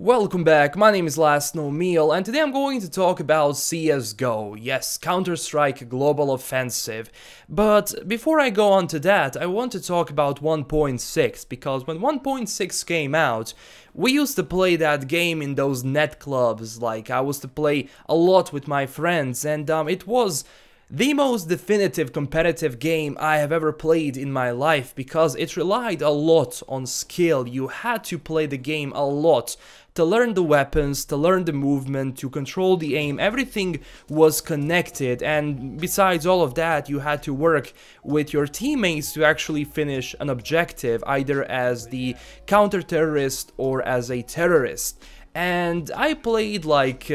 Welcome back, my name is LastKnownMeal, and today I'm going to talk about CSGO, yes, Counter-Strike Global Offensive. But before I go on to that, I want to talk about 1.6, because when 1.6 came out, we used to play that game in those net clubs. Like, I used to play a lot with my friends, and it was the most definitive competitive game I have ever played in my life, because it relied a lot on skill. You had to play the game a lot to learn the weapons, to learn the movement, to control the aim. Everything was connected, and besides all of that, you had to work with your teammates to actually finish an objective, either as the counter-terrorist or as a terrorist. And I played like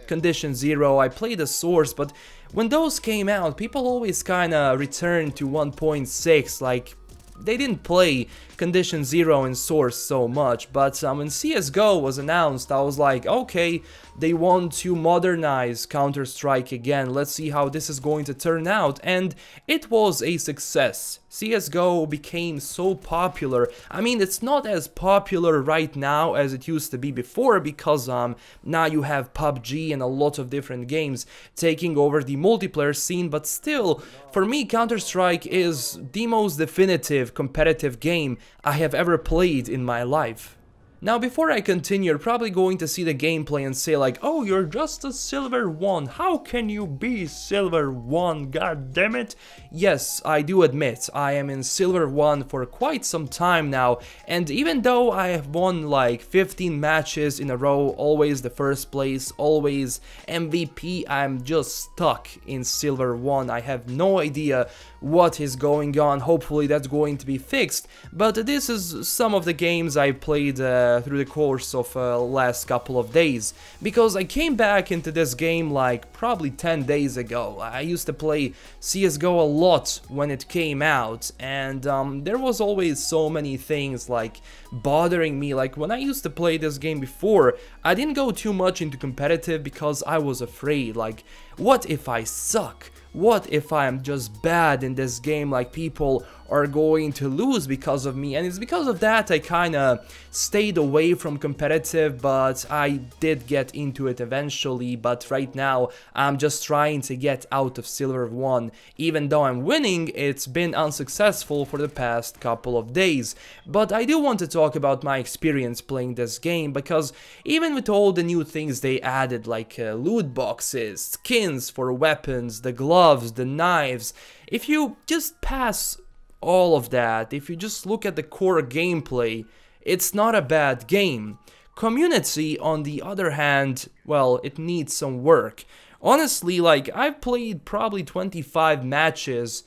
Condition Zero, I played a Source, but when those came out, people always kinda returned to 1.6, like they didn't play Condition Zero and Source so much. But when CSGO was announced, I was like, okay, they want to modernize Counter-Strike again, let's see how this is going to turn out, and it was a success. CSGO became so popular. I mean, it's not as popular right now as it used to be before, because now you have PUBG and a lot of different games taking over the multiplayer scene, but still, for me, Counter-Strike is the most definitive competitive game I have ever played in my life. Now, before I continue, you're probably going to see the gameplay and say like, oh, you're just a Silver 1, how can you be Silver 1, god damn it? Yes, I do admit, I am in Silver 1 for quite some time now, and even though I have won like 15 matches in a row, always the first place, always MVP, I'm just stuck in Silver 1, I have no idea what is going on. Hopefully that's going to be fixed, but this is some of the games I played through the course of last couple of days, because I came back into this game like probably 10 days ago. I used to play CSGO a lot when it came out, and there was always so many things like bothering me. Like when I used to play this game before, I didn't go too much into competitive because I was afraid, like, what if I suck? What if I'm just bad in this game, like people are going to lose because of me? And it's because of that I kinda stayed away from competitive, but I did get into it eventually. But right now I'm just trying to get out of Silver 1. Even though I'm winning, it's been unsuccessful for the past couple of days. But I do want to talk about my experience playing this game, because even with all the new things they added, like loot boxes, skins for weapons, the gloves, the knives, if you just pass all of that, if you just look at the core gameplay, it's not a bad game. Community, on the other hand, well, it needs some work. Honestly, like, I've played probably 25 matches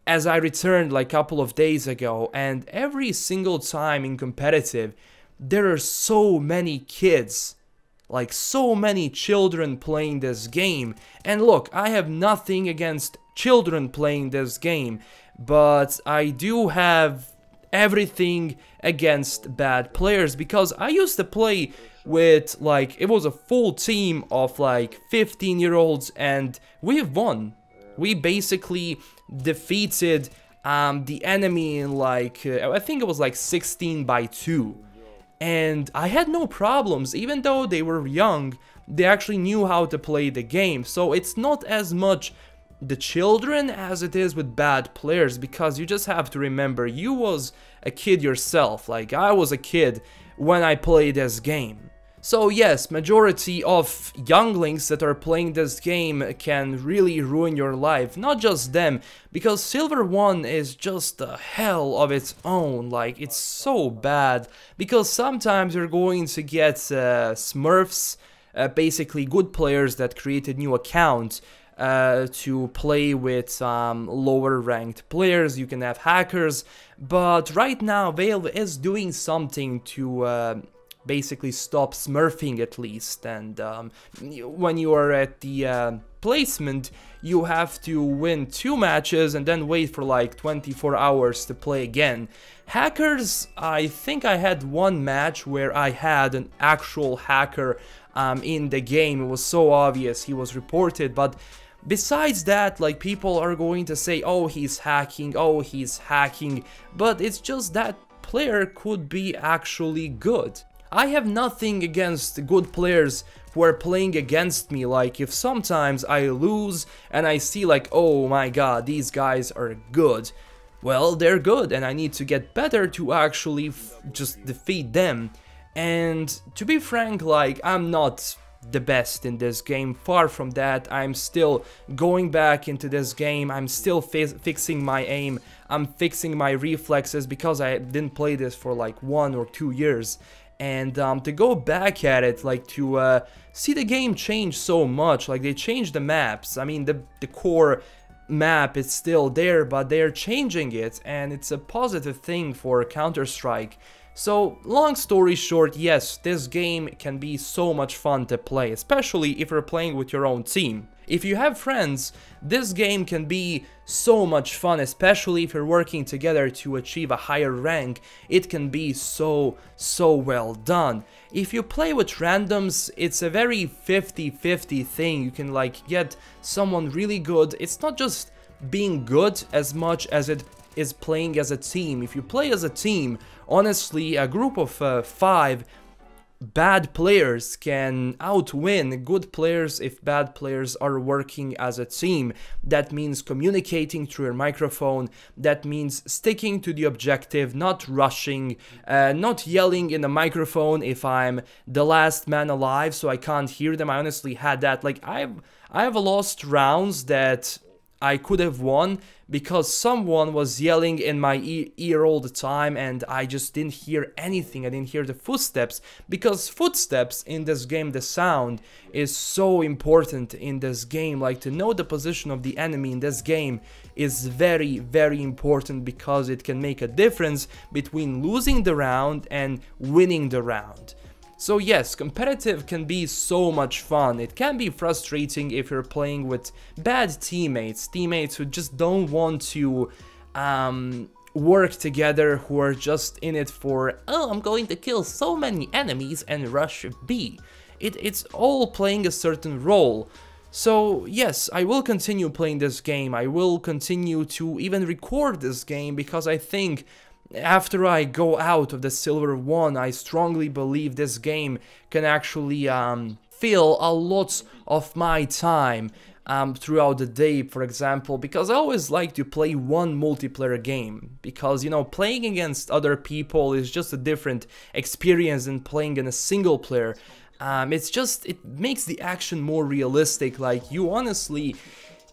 as I returned like a couple of days ago, and every single time in competitive, there are so many kids, like so many children playing this game. And look, I have nothing against children playing this game, but I do have everything against bad players, because I used to play with, like, it was a full team of like 15-year-olds, and we've won. We basically defeated the enemy in like, I think it was like 16-2. And I had no problems. Even though they were young, they actually knew how to play the game. So it's not as much the children as it is with bad players, because you just have to remember, you was a kid yourself. Like, I was a kid when I played this game. So yes, majority of younglings that are playing this game can really ruin your life. Not just them, because Silver 1 is just a hell of its own. Like, it's so bad, because sometimes you're going to get smurfs, basically good players that created new accounts to play with lower ranked players. You can have hackers, but right now Valve is doing something to basically stop smurfing, at least. And when you are at the placement, you have to win 2 matches and then wait for like 24 hours to play again. Hackers, I think I had one match where I had an actual hacker in the game. It was so obvious, he was reported. But besides that, like, people are going to say, oh, he's hacking, but it's just that player could be actually good. I have nothing against good players who are playing against me. Like, if sometimes I lose and I see like, oh my god, these guys are good, well, they're good and I need to get better to actually just defeat them. And to be frank, like, I'm not the best in this game, far from that. I'm still going back into this game, I'm still fixing my aim, I'm fixing my reflexes, because I didn't play this for like 1 or 2 years. And to go back at it, like to see the game change so much, like they changed the maps. I mean, the core map is still there, but they're changing it, and it's a positive thing for Counter-Strike. So, long story short, yes, this game can be so much fun to play, especially if you're playing with your own team. If you have friends, this game can be so much fun, especially if you're working together to achieve a higher rank. It can be so well done. If you play with randoms, it's a very 50-50 thing. You can like get someone really good. It's not just being good as much as it is playing as a team. If you play as a team, honestly, a group of 5 bad players can outwin good players if bad players are working as a team. That means communicating through your microphone, that means sticking to the objective, not rushing, not yelling in the microphone if I'm the last man alive so I can't hear them. I honestly had that. Like, I've lost rounds that I could have won because someone was yelling in my ear all the time and I just didn't hear anything. I didn't hear the footsteps, because footsteps in this game, the sound is so important in this game. Like, to know the position of the enemy in this game is very important, because it can make a difference between losing the round and winning the round. So yes, competitive can be so much fun. It can be frustrating if you're playing with bad teammates who just don't want to work together, who are just in it for, oh, I'm going to kill so many enemies and rush B. It's all playing a certain role. So yes, I will continue playing this game. I will continue to even record this game, because I think after I go out of the Silver 1, I strongly believe this game can actually fill a lot of my time throughout the day, for example, because I always like to play one multiplayer game, because, you know, playing against other people is just a different experience than playing in a single player. It makes the action more realistic. Like, you honestly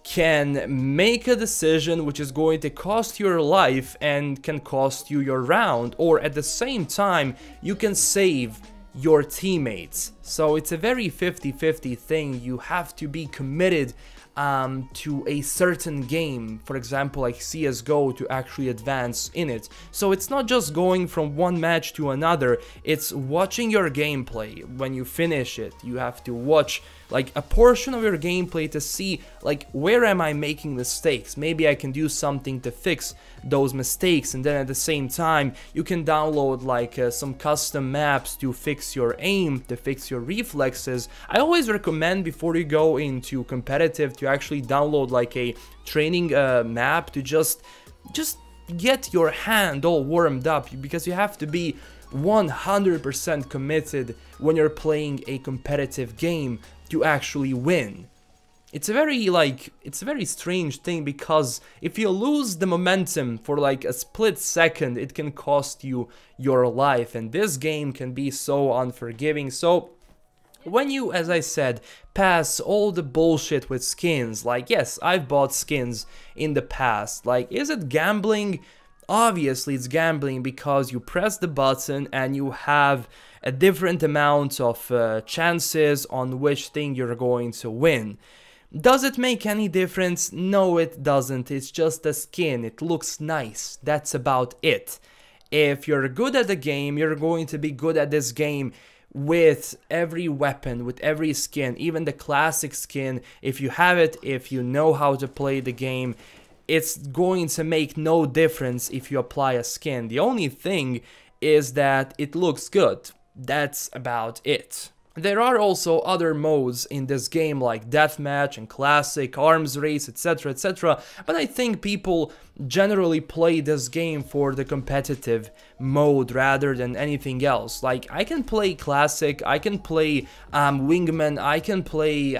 can make a decision which is going to cost your life and can cost you your round, or at the same time you can save your teammates. So it's a very 50-50 thing. You have to be committed to a certain game, for example like CSGO, to actually advance in it. So it's not just going from one match to another, it's watching your gameplay. When you finish it, you have to watch like a portion of your gameplay to see like, where am I making mistakes? Maybe I can do something to fix those mistakes, and then at the same time you can download like some custom maps to fix your aim, to fix your reflexes. I always recommend, before you go into competitive, to actually download like a training map to just get your hand all warmed up, because you have to be 100% committed when you're playing a competitive game to actually win. It's a very strange thing, because if you lose the momentum for like a split second, it can cost you your life, and this game can be so unforgiving. So when you, as I said, pass all the bullshit with skins, like, yes, I've bought skins in the past. Like, is it gambling? Obviously it's gambling, because you press the button and you have a different amount of chances on which thing you're going to win. Does it make any difference? No, it doesn't. It's just a skin. It looks nice. That's about it. If you're good at the game, you're going to be good at this game with every weapon, with every skin, even the classic skin. If you have it, if you know how to play the game, it's going to make no difference if you apply a skin. The only thing is that it looks good. That's about it. There are also other modes in this game like deathmatch and classic, arms race, etc, etc, but I think people generally play this game for the competitive mode rather than anything else. Like, I can play classic, I can play wingman, I can play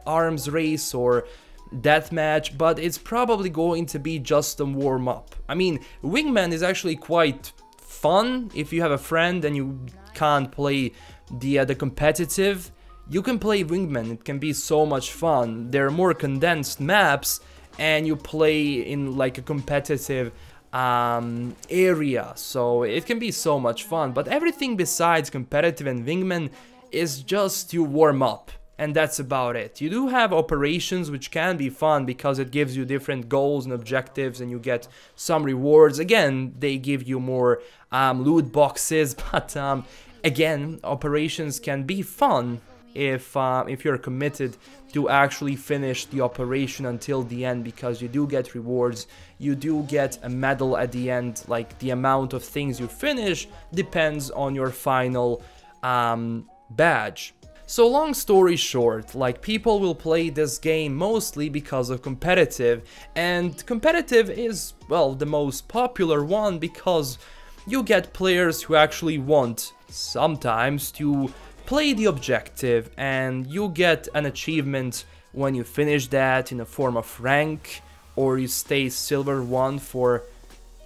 arms race or deathmatch, but it's probably going to be just a warm-up. I mean, wingman is actually quite fun if you have a friend and you can't play the competitive. You can play wingman, it can be so much fun. There are more condensed maps and you play in like a competitive area, so it can be so much fun. But everything besides competitive and wingman is just to warm up, and that's about it. You do have operations, which can be fun because it gives you different goals and objectives and you get some rewards. Again, they give you more loot boxes, but again, operations can be fun if you're committed to actually finish the operation until the end, because you do get rewards, you do get a medal at the end. Like, the amount of things you finish depends on your final badge. So long story short, like, people will play this game mostly because of competitive, and competitive is, well, the most popular one because you get players who actually want sometimes to play the objective, and you get an achievement when you finish that in a form of rank, or you stay silver 1 for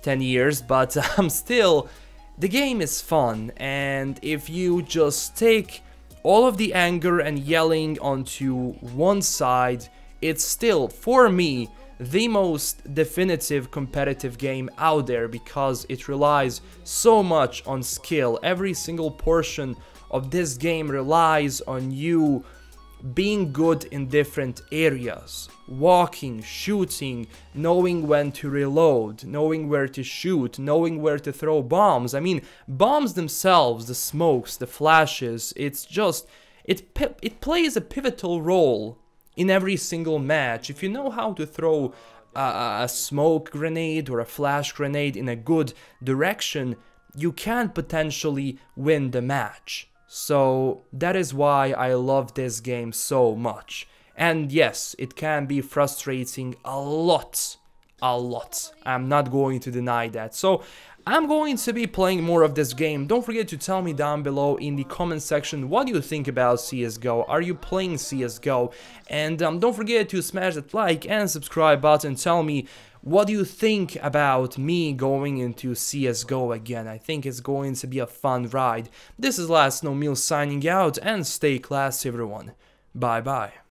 10 years, but still, the game is fun, and if you just take all of the anger and yelling onto one side, it's still, for me, the most definitive competitive game out there, because it relies so much on skill. Every single portion of this game relies on you being good in different areas. Walking, shooting, knowing when to reload, knowing where to shoot, knowing where to throw bombs. I mean, bombs themselves, the smokes, the flashes, it's just, it plays a pivotal role in every single match. If you know how to throw a smoke grenade or a flash grenade in a good direction, you can potentially win the match. So that is why I love this game so much. And yes, it can be frustrating a lot. I'm not going to deny that. So I'm going to be playing more of this game. Don't forget to tell me down below in the comment section what you think about CSGO. Are you playing CSGO? And don't forget to smash that like and subscribe button. Tell me what do you think about me going into CSGO again. I think it's going to be a fun ride. This is LastKnownMeal signing out, and stay classy everyone. Bye bye.